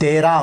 13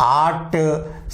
8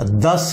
10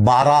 12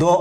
2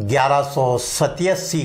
1187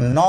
9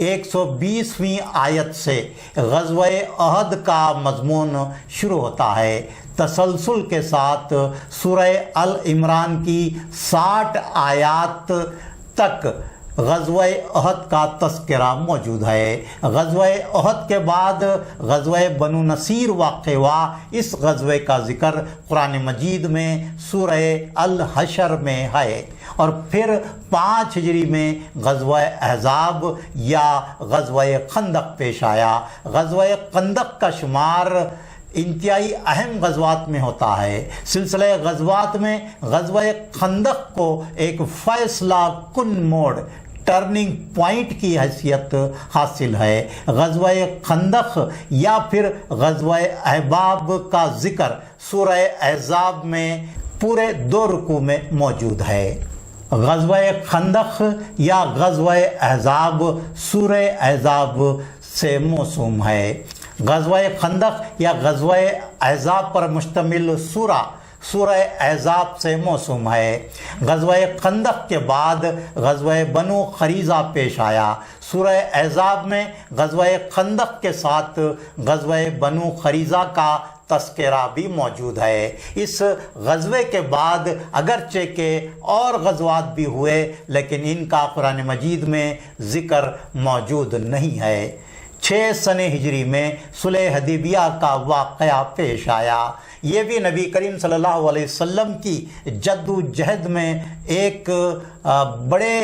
120ویں آیت سے غزوہ احد کا مضمون شروع ہوتا ہے۔ تسلسل کے ساتھ سورہ ال عمران کی 60 آیات تک غزوہ احد کا تذکرہ موجود ہے۔ غزوہ احد کے بعد غزوہ بنو نصیر واقع ہوا۔ اس غزوے کا ذکر قرآن مجید میں سورہ الحشر میں ہے، اور پھر 5 ہجری میں غزوہ احزاب یا غزوہ خندق پیش آیا۔ غزوہ خندق کا شمار انتہائی اہم غزوات میں ہوتا ہے۔ سلسلہ غزوات میں غزوہ خندق کو ایک فیصلہ کن موڑ، ٹرننگ پوائنٹ کی حیثیت حاصل ہے۔ غزوہ خندق یا پھر غزوہ احباب کا ذکر سورہ احزاب میں پورے 2 رکوع میں موجود ہے۔ غزوہ خندق یا غزوہ احزاب سورہ احزاب سے موسوم ہے۔ غزوہ خندق یا غزوہ احزاب پر مشتمل سورہ احزاب سے موسوم ہے۔ غزوہ خندق کے بعد غزوہ بنو قریظہ پیش آیا۔ سورہ احزاب میں غزوہ خندق کے ساتھ غزوہ بنو قریظہ کا تذکرہ بھی موجود ہے۔ اس غزوے کے بعد اگرچہ کہ اور غزوات بھی ہوئے، لیکن ان کا قرآن مجید میں ذکر موجود نہیں ہے۔ 6 سنہ ہجری میں صلح حدیبیہ کا واقعہ پیش آیا۔ یہ بھی نبی کریم صلی اللہ علیہ وسلم کی جد و جہد میں ایک بڑے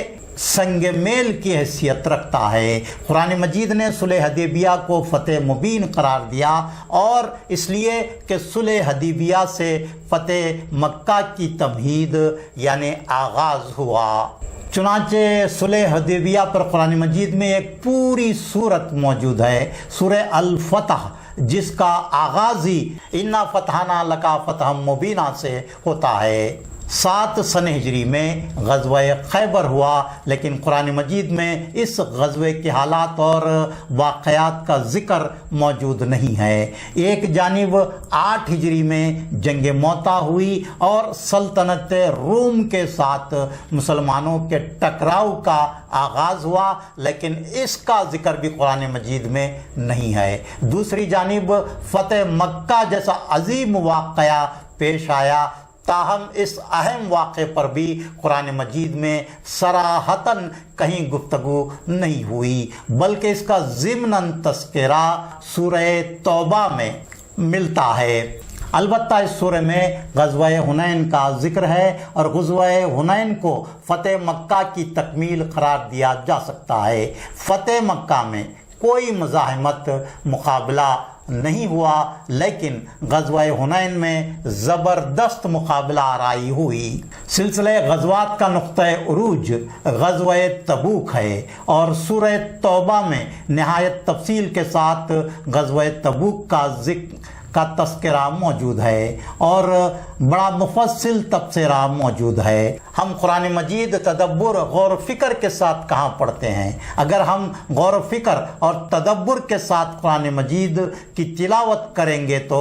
سنگ میل کی حیثیت رکھتا ہے۔ قرآن مجید نے صلح حدیبیہ کو فتح مبین قرار دیا، اور اس لیے کہ صلح حدیبیہ سے فتح مکہ کی تمہید یعنی آغاز ہوا۔ چنانچہ صلح حدیبیہ پر قرآن مجید میں ایک پوری سورت موجود ہے، سورہ الفتح، جس کا آغاز ہی انا فتحنا لکا فتحا مبینہ سے ہوتا ہے۔ 7 سنہ ہجری میں غزوہ خیبر ہوا، لیکن قرآن مجید میں اس غزوے کے حالات اور واقعات کا ذکر موجود نہیں ہے۔ ایک جانب 8 ہجری میں جنگ موتا ہوئی اور سلطنت روم کے ساتھ مسلمانوں کے ٹکراؤ کا آغاز ہوا، لیکن اس کا ذکر بھی قرآن مجید میں نہیں ہے۔ دوسری جانب فتح مکہ جیسا عظیم واقعہ پیش آیا، تاہم اس اہم واقعے پر بھی قرآن مجید میں صراحتاً کہیں گفتگو نہیں ہوئی، بلکہ اس کا ضمناً تذکرہ سورہ توبہ میں ملتا ہے۔ البتہ اس سورہ میں غزوہ حنین کا ذکر ہے، اور غزوہ حنین کو فتح مکہ کی تکمیل قرار دیا جا سکتا ہے۔ فتح مکہ میں کوئی مزاحمت مقابلہ نہیں ہوا، لیکن غزوہ حنین میں زبردست مقابلہ آرائی ہوئی۔ سلسلہ غزوات کا نقطہ عروج غزوہ تبوک ہے، اور سورہ توبہ میں نہایت تفصیل کے ساتھ غزوہ تبوک کا تذکرہ موجود ہے، اور بڑا مفصل تبصرہ موجود ہے۔ ہم قرآن مجید تدبر غور و فکر کے ساتھ کہاں پڑھتے ہیں؟ اگر ہم غور و فکر اور تدبر کے ساتھ قرآن مجید کی تلاوت کریں گے تو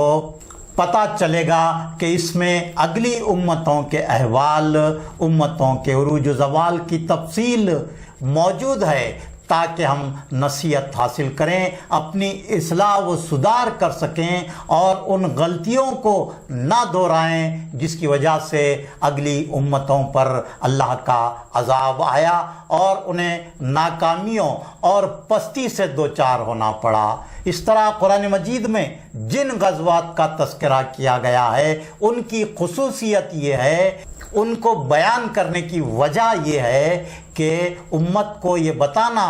پتہ چلے گا کہ اس میں اگلی امتوں کے احوال، امتوں کے عروج و زوال کی تفصیل موجود ہے، تاکہ ہم نصیحت حاصل کریں، اپنی اصلاح و سدھار کر سکیں، اور ان غلطیوں کو نہ دہرائیں جس کی وجہ سے اگلی امتوں پر اللہ کا عذاب آیا اور انہیں ناکامیوں اور پستی سے دوچار ہونا پڑا۔ اس طرح قرآن مجید میں جن غزوات کا تذکرہ کیا گیا ہے، ان کی خصوصیت یہ ہے، ان کو بیان کرنے کی وجہ یہ ہے کہ امت کو یہ بتانا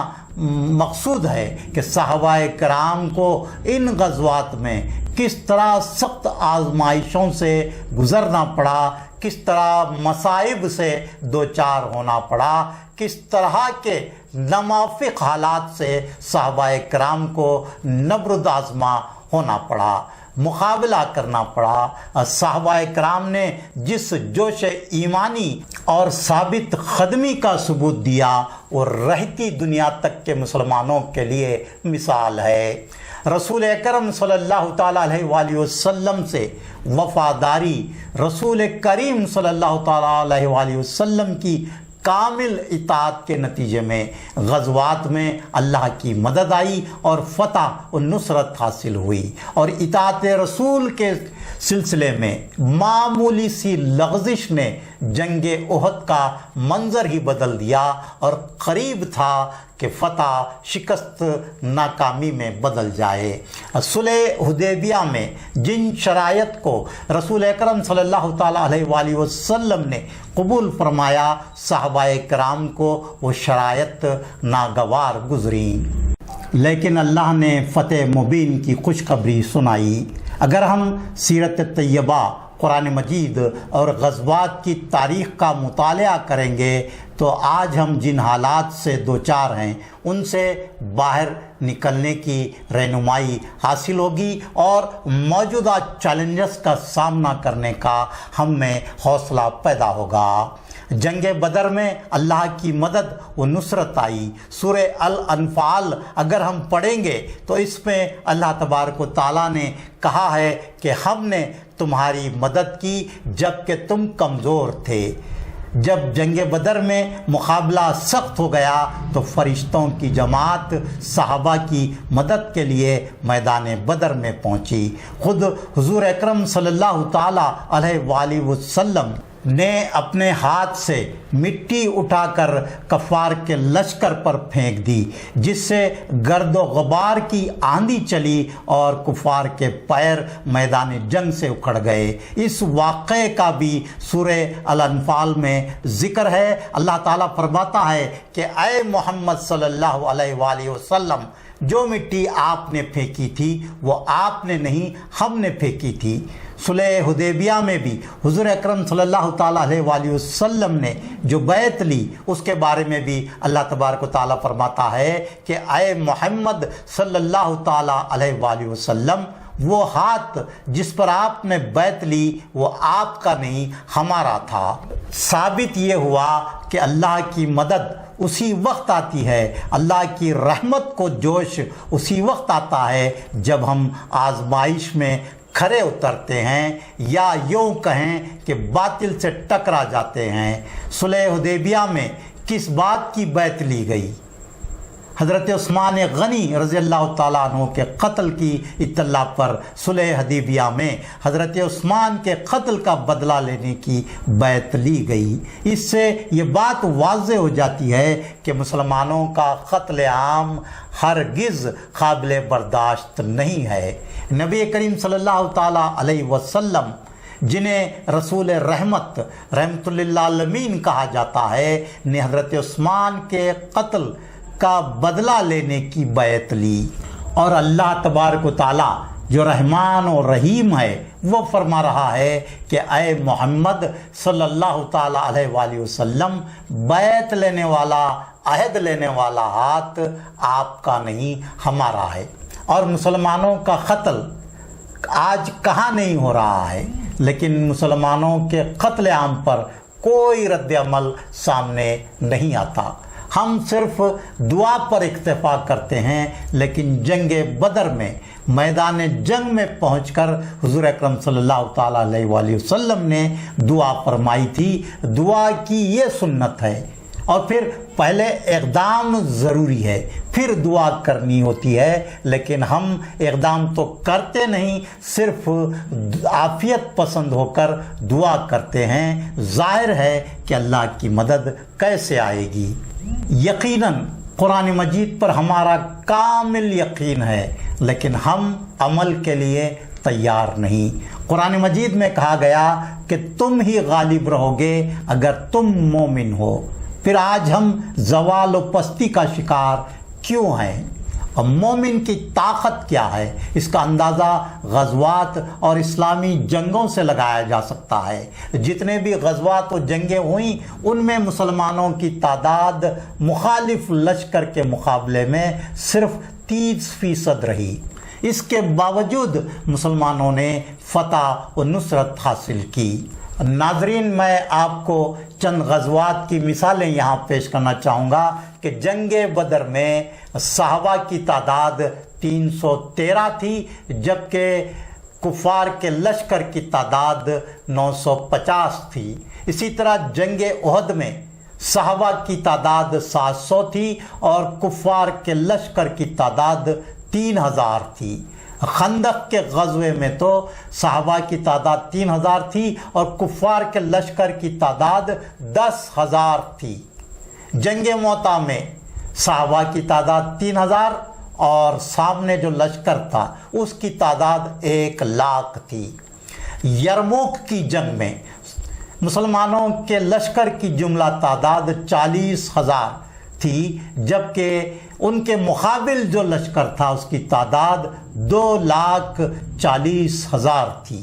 مقصود ہے کہ صحابہ کرام کو ان غزوات میں کس طرح سخت آزمائشوں سے گزرنا پڑا، کس طرح مصائب سے دوچار ہونا پڑا، کس طرح کے ناموافق حالات سے صحابہ کرام کو نبرد آزما ہونا پڑا، مقابلہ کرنا پڑا۔ صحابہ کرام نے جس جوش ایمانی اور ثابت قدمی کا ثبوت دیا، وہ رہتی دنیا تک کے مسلمانوں کے لیے مثال ہے۔ رسول اکرم صلی اللہ تعالیٰ علیہ وآلہ وسلم سے وفاداری، رسول کریم صلی اللہ تعالیٰ علیہ وآلہ وسلم کی کامل اطاعت کے نتیجے میں غزوات میں اللہ کی مدد آئی اور فتح و نصرت حاصل ہوئی، اور اطاعت رسول کے سلسلے میں معمولی سی لغزش نے جنگ احد کا منظر ہی بدل دیا، اور قریب تھا کہ فتح شکست ناکامی میں بدل جائے۔ صلح حدیبیہ میں جن شرائط کو رسول اکرم صلی اللہ تعالیٰ علیہ وآلہ وسلم نے قبول فرمایا، صحابہ کرام کو وہ شرائط ناگوار گزریں، لیکن اللہ نے فتح مبین کی خوشخبری سنائی۔ اگر ہم سیرت طیبہ، قرآن مجید اور غزوات کی تاریخ کا مطالعہ کریں گے تو آج ہم جن حالات سے دوچار ہیں ان سے باہر نکلنے کی رہنمائی حاصل ہوگی، اور موجودہ چیلنجز کا سامنا کرنے کا ہم میں حوصلہ پیدا ہوگا۔ جنگ بدر میں اللہ کی مدد و نصرت آئی۔ سورہ الانفال اگر ہم پڑھیں گے تو اس میں اللہ تبارک و تعالیٰ نے کہا ہے کہ ہم نے تمہاری مدد کی جب کہ تم کمزور تھے۔ جب جنگ بدر میں مقابلہ سخت ہو گیا تو فرشتوں کی جماعت صحابہ کی مدد کے لیے میدان بدر میں پہنچی۔ خود حضور اکرم صلی اللہ تعالیٰ علیہ وآلہ وسلم نے اپنے ہاتھ سے مٹی اٹھا کر کفار کے لشکر پر پھینک دی، جس سے گرد و غبار کی آندھی چلی اور کفار کے پیر میدان جنگ سے اکھڑ گئے۔ اس واقعے کا بھی سورہ الانفال میں ذکر ہے۔ اللہ تعالیٰ فرماتا ہے کہ اے محمد صلی اللہ علیہ وآلہ وسلم، جو مٹی آپ نے پھینکی تھی وہ آپ نے نہیں، ہم نے پھینکی تھی۔ صلح حدیبیہ میں بھی حضور اکرم صلی اللہ تعالیٰ علیہ وآلہ وسلم نے جو بیعت لی اس کے بارے میں بھی اللہ تبارک و تعالیٰ فرماتا ہے کہ اے محمد صلی اللہ تعالیٰ علیہ وآلہ وسلم، وہ ہاتھ جس پر آپ نے بیعت لی وہ آپ کا نہیں، ہمارا تھا۔ ثابت یہ ہوا کہ اللہ کی مدد اسی وقت آتی ہے، اللہ کی رحمت کو جوش اسی وقت آتا ہے جب ہم آزمائش میں کھرے اترتے ہیں، یا یوں کہیں کہ باطل سے ٹکرا جاتے ہیں۔ صلح حدیبیہ میں کس بات کی بیعت لی گئی؟ حضرت عثمان غنی رضی اللہ تعالیٰ عنہ کے قتل کی اطلاع پر صلح حدیبیہ میں حضرت عثمان کے قتل کا بدلہ لینے کی بیعت لی گئی۔ اس سے یہ بات واضح ہو جاتی ہے کہ مسلمانوں کا قتل عام ہرگز قابل برداشت نہیں ہے۔ نبی کریم صلی اللہ تعالیٰ علیہ وسلم، جنہیں رسول رحمت للعالمین کہا جاتا ہے، نے حضرت عثمان کے قتل کا بدلہ لینے کی بیعت لی، اور اللہ تبارک و تعالیٰ جو رحمان و رحیم ہے وہ فرما رہا ہے کہ اے محمد صلی اللہ تعالیٰ علیہ وآلہ وسلم، بیعت لینے والا، عہد لینے والا ہاتھ آپ کا نہیں، ہمارا ہے۔ اور مسلمانوں کا قتل آج کہاں نہیں ہو رہا ہے، لیکن مسلمانوں کے قتل عام پر کوئی رد عمل سامنے نہیں آتا۔ ہم صرف دعا پر اکتفا کرتے ہیں، لیکن جنگ بدر میں میدان جنگ میں پہنچ کر حضور اکرم صلی اللہ تعالیٰ علیہ وآلہ وسلم نے دعا فرمائی تھی۔ دعا کی یہ سنت ہے، اور پھر پہلے اقدام ضروری ہے، پھر دعا کرنی ہوتی ہے، لیکن ہم اقدام تو کرتے نہیں، صرف عافیت پسند ہو کر دعا کرتے ہیں۔ ظاہر ہے کہ اللہ کی مدد کیسے آئے گی؟ یقیناً قرآن مجید پر ہمارا کامل یقین ہے، لیکن ہم عمل کے لیے تیار نہیں۔ قرآن مجید میں کہا گیا کہ تم ہی غالب رہو گے اگر تم مومن ہو۔ پھر آج ہم زوال و پستی کا شکار کیوں ہیں؟ اور مومن کی طاقت کیا ہے؟ اس کا اندازہ غزوات اور اسلامی جنگوں سے لگایا جا سکتا ہے۔ جتنے بھی غزوات و جنگیں ہوئیں ان میں مسلمانوں کی تعداد مخالف لشکر کے مقابلے میں صرف 30% رہی۔ اس کے باوجود مسلمانوں نے فتح و نصرت حاصل کی۔ ناظرین، میں آپ کو چند غزوات کی مثالیں یہاں پیش کرنا چاہوں گا کہ جنگ بدر میں صحابہ کی تعداد 313 تھی، جبکہ کفار کے لشکر کی تعداد 950 تھی۔ اسی طرح جنگ احد میں صحابہ کی تعداد 700 تھی اور کفار کے لشکر کی تعداد 3000 تھی۔ خندق کے غزوے میں تو صحابہ کی تعداد 3000 تھی اور کفار کے لشکر کی تعداد 10,000 تھی۔ جنگ موتا میں صحابہ کی تعداد 3000 اور سامنے جو لشکر تھا اس کی تعداد 1,00,000 تھی۔ یرموک کی جنگ میں مسلمانوں کے لشکر کی جملہ تعداد 40,000 تھی، جبکہ ان کے مقابل جو لشکر تھا اس کی تعداد 2,40,000 تھی۔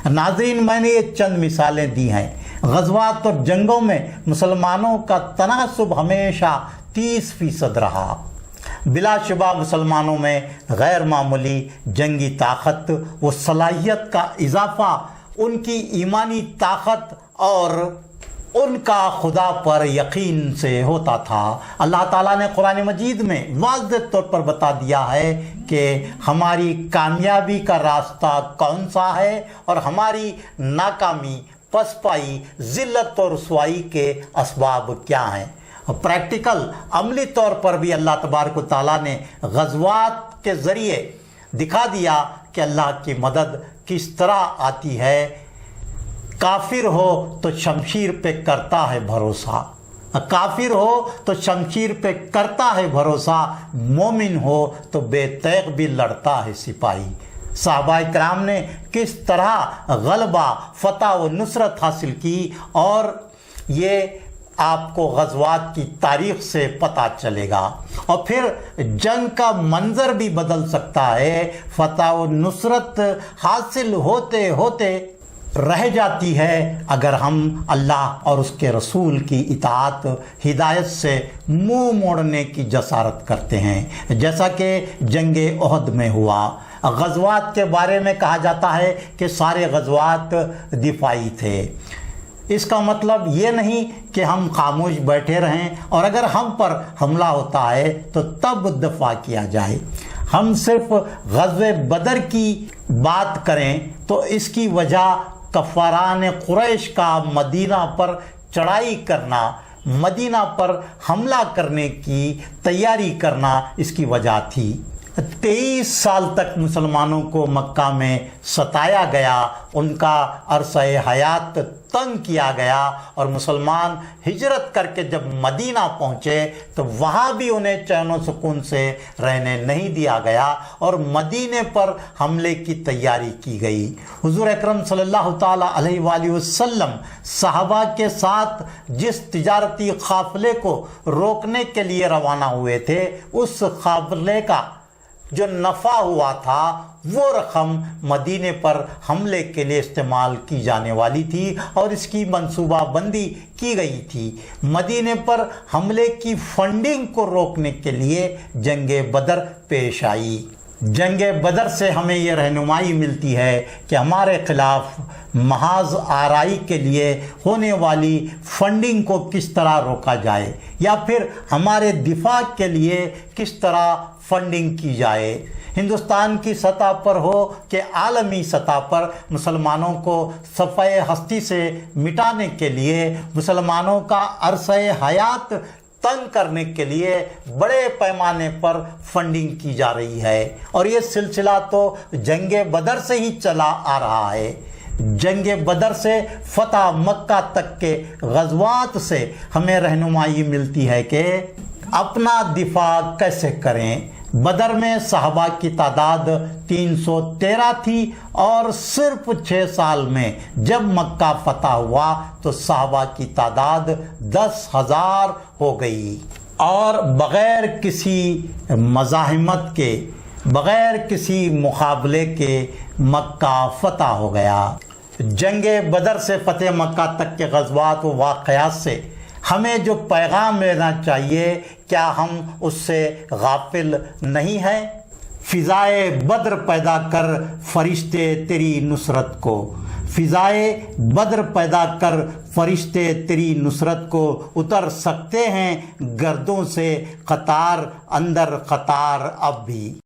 ناظرین، میں نے یہ چند مثالیں دی ہیں۔ غزوات اور جنگوں میں مسلمانوں کا تناسب ہمیشہ 30% رہا۔ بلا شبہ مسلمانوں میں غیر معمولی جنگی طاقت و صلاحیت کا اضافہ ان کی ایمانی طاقت اور ان کا خدا پر یقین سے ہوتا تھا۔ اللہ تعالیٰ نے قرآن مجید میں واضح طور پر بتا دیا ہے کہ ہماری کامیابی کا راستہ کون سا ہے اور ہماری ناکامی، پسپائی، ذلت اور رسوائی کے اسباب کیا ہیں۔ پریکٹیکل عملی طور پر بھی اللہ تبارک و تعالیٰ نے غزوات کے ذریعے دکھا دیا کہ اللہ کی مدد کس طرح آتی ہے۔ کافر ہو تو شمشیر پہ کرتا ہے بھروسہ، کافر ہو تو شمشیر پہ کرتا ہے بھروسہ، مومن ہو تو بے تیغ بھی لڑتا ہے سپاہی۔ صحابہ کرام نے کس طرح غلبہ، فتح و نصرت حاصل کی، اور یہ آپ کو غزوات کی تاریخ سے پتہ چلے گا۔ اور پھر جنگ کا منظر بھی بدل سکتا ہے۔ فتح و نصرت حاصل ہوتے ہوتے رہ جاتی ہے اگر ہم اللہ اور اس کے رسول کی اطاعت، ہدایت سے منہ موڑنے کی جسارت کرتے ہیں، جیسا کہ جنگ احد میں ہوا۔ غزوات کے بارے میں کہا جاتا ہے کہ سارے غزوات دفاعی تھے۔ اس کا مطلب یہ نہیں کہ ہم خاموش بیٹھے رہیں اور اگر ہم پر حملہ ہوتا ہے تو تب دفاع کیا جائے۔ ہم صرف غزوہ بدر کی بات کریں تو اس کی وجہ کفاران قریش کا مدینہ پر چڑھائی کرنا، مدینہ پر حملہ کرنے کی تیاری کرنا اس کی وجہ تھی۔ 23 سال تک مسلمانوں کو مکہ میں ستایا گیا، ان کا عرصہ حیات تنگ کیا گیا، اور مسلمان ہجرت کر کے جب مدینہ پہنچے تو وہاں بھی انہیں چین و سکون سے رہنے نہیں دیا گیا اور مدینے پر حملے کی تیاری کی گئی۔ حضور اکرم صلی اللہ تعالیٰ علیہ وآلہ وسلم صحابہ کے ساتھ جس تجارتی قافلے کو روکنے کے لیے روانہ ہوئے تھے، اس قافلے کا جو نفع ہوا تھا وہ رقم مدینے پر حملے کے لیے استعمال کی جانے والی تھی اور اس کی منصوبہ بندی کی گئی تھی۔ مدینے پر حملے کی فنڈنگ کو روکنے کے لیے جنگ بدر پیش آئی۔ جنگ بدر سے ہمیں یہ رہنمائی ملتی ہے کہ ہمارے خلاف محاذ آرائی کے لیے ہونے والی فنڈنگ کو کس طرح روکا جائے، یا پھر ہمارے دفاع کے لیے کس طرح فنڈنگ کی جائے۔ ہندوستان کی سطح پر ہو کہ عالمی سطح پر مسلمانوں کو صفحہ ہستی سے مٹانے کے لیے، مسلمانوں کا عرصہ حیات تنگ کرنے کے لیے بڑے پیمانے پر فنڈنگ کی جا رہی ہے، اور یہ سلسلہ تو جنگ بدر سے ہی چلا آ رہا ہے۔ جنگ بدر سے فتح مکہ تک کے غزوات سے ہمیں رہنمائی ملتی ہے کہ اپنا دفاع کیسے کریں۔ بدر میں صحابہ کی تعداد 313 تھی اور صرف 6 سال میں جب مکہ فتح ہوا تو صحابہ کی تعداد 10,000 ہو گئی، اور بغیر کسی مزاحمت کے، بغیر کسی مقابلے کے مکہ فتح ہو گیا۔ جنگ بدر سے فتح مکہ تک کے غزوات و واقعات سے ہمیں جو پیغام لینا چاہیے، کیا ہم اس سے غافل نہیں ہیں؟ فضائے بدر پیدا کر فرشتے تیری نصرت کو، فضائے بدر پیدا کر فرشتے تیری نصرت کو، اتر سکتے ہیں گردوں سے قطار اندر قطار اب بھی۔